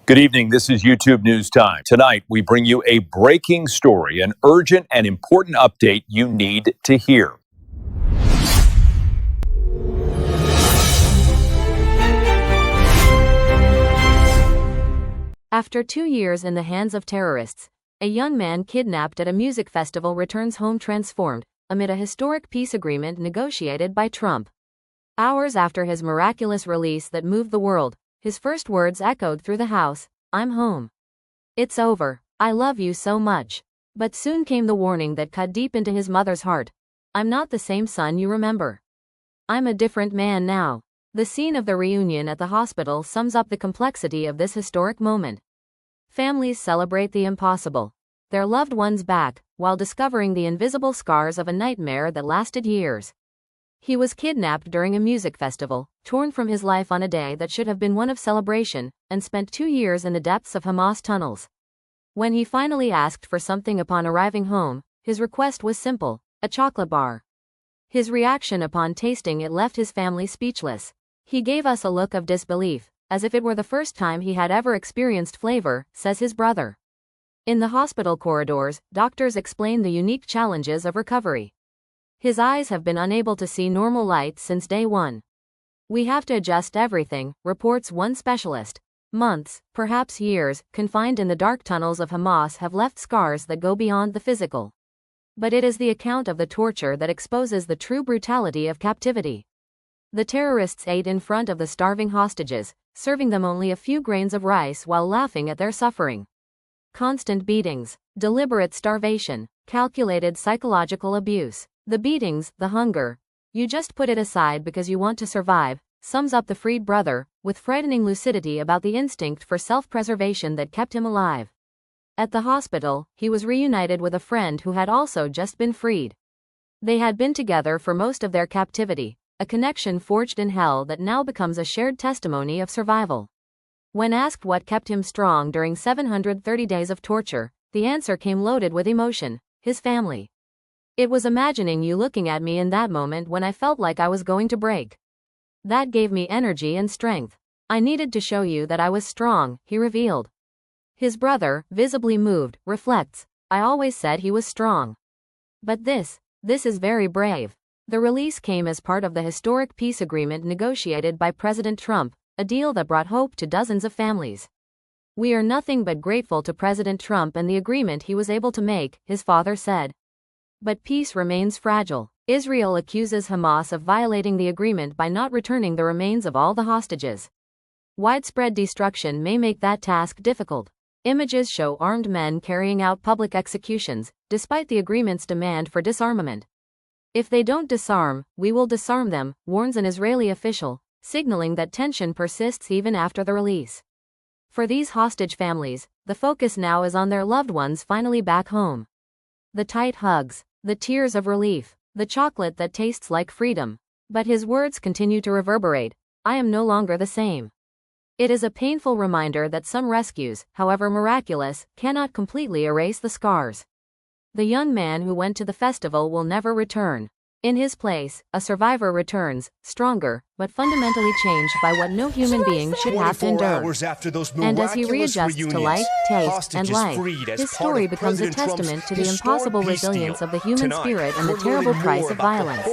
Good evening. This is YouTube News Time. Tonight, we bring you a breaking story, an urgent and important update you need to hear. After 2 years in the hands of terrorists, a young man kidnapped at a music festival returns home transformed, amid a historic peace agreement negotiated by Trump. Hours after his miraculous release that moved the world, his first words echoed through the house, "I'm home. It's over. I love you so much." But soon came the warning that cut deep into his mother's heart. "I'm not the same son you remember. I'm a different man now." The scene of the reunion at the hospital sums up the complexity of this historic moment. Families celebrate the impossible, their loved ones back, while discovering the invisible scars of a nightmare that lasted years. He was kidnapped during a music festival, torn from his life on a day that should have been one of celebration, and spent 2 years in the depths of Hamas tunnels. When he finally asked for something upon arriving home, his request was simple: a chocolate bar. His reaction upon tasting it left his family speechless. "He gave us a look of disbelief, as if it were the first time he had ever experienced flavor," says his brother. In the hospital corridors, doctors explain the unique challenges of recovery. "His eyes have been unable to see normal light since day one. We have to adjust everything," reports one specialist. Months, perhaps years, confined in the dark tunnels of Hamas have left scars that go beyond the physical. But it is the account of the torture that exposes the true brutality of captivity. The terrorists ate in front of the starving hostages, serving them only a few grains of rice while laughing at their suffering. Constant beatings, deliberate starvation, calculated psychological abuse. The beatings, the hunger. "You just put it aside because you want to survive," sums up the freed brother, with frightening lucidity about the instinct for self-preservation that kept him alive. At the hospital, he was reunited with a friend who had also just been freed. They had been together for most of their captivity, a connection forged in hell that now becomes a shared testimony of survival. When asked what kept him strong during 730 days of torture, the answer came loaded with emotion: his family. "It was imagining you looking at me in that moment when I felt like I was going to break. That gave me energy and strength. I needed to show you that I was strong," he revealed. His brother, visibly moved, reflects, "I always said he was strong. But this is very brave." The release came as part of the historic peace agreement negotiated by President Trump, a deal that brought hope to dozens of families. "We are nothing but grateful to President Trump and the agreement he was able to make," his father said. But peace remains fragile. Israel accuses Hamas of violating the agreement by not returning the remains of all the hostages. Widespread destruction may make that task difficult. Images show armed men carrying out public executions, despite the agreement's demand for disarmament. "If they don't disarm, we will disarm them," warns an Israeli official, signaling that tension persists even after the release. For these hostage families, the focus now is on their loved ones finally back home. The tight hugs, the tears of relief, the chocolate that tastes like freedom. But his words continue to reverberate: "I am no longer the same." It is a painful reminder that some rescues, however miraculous, cannot completely erase the scars. The young man who went to the festival will never return. In his place, a survivor returns, stronger, but fundamentally changed by what no human being should have to endure. And as he readjusts to life, taste, and life, his story becomes a testament to the impossible resilience of the human spirit and the terrible price of violence.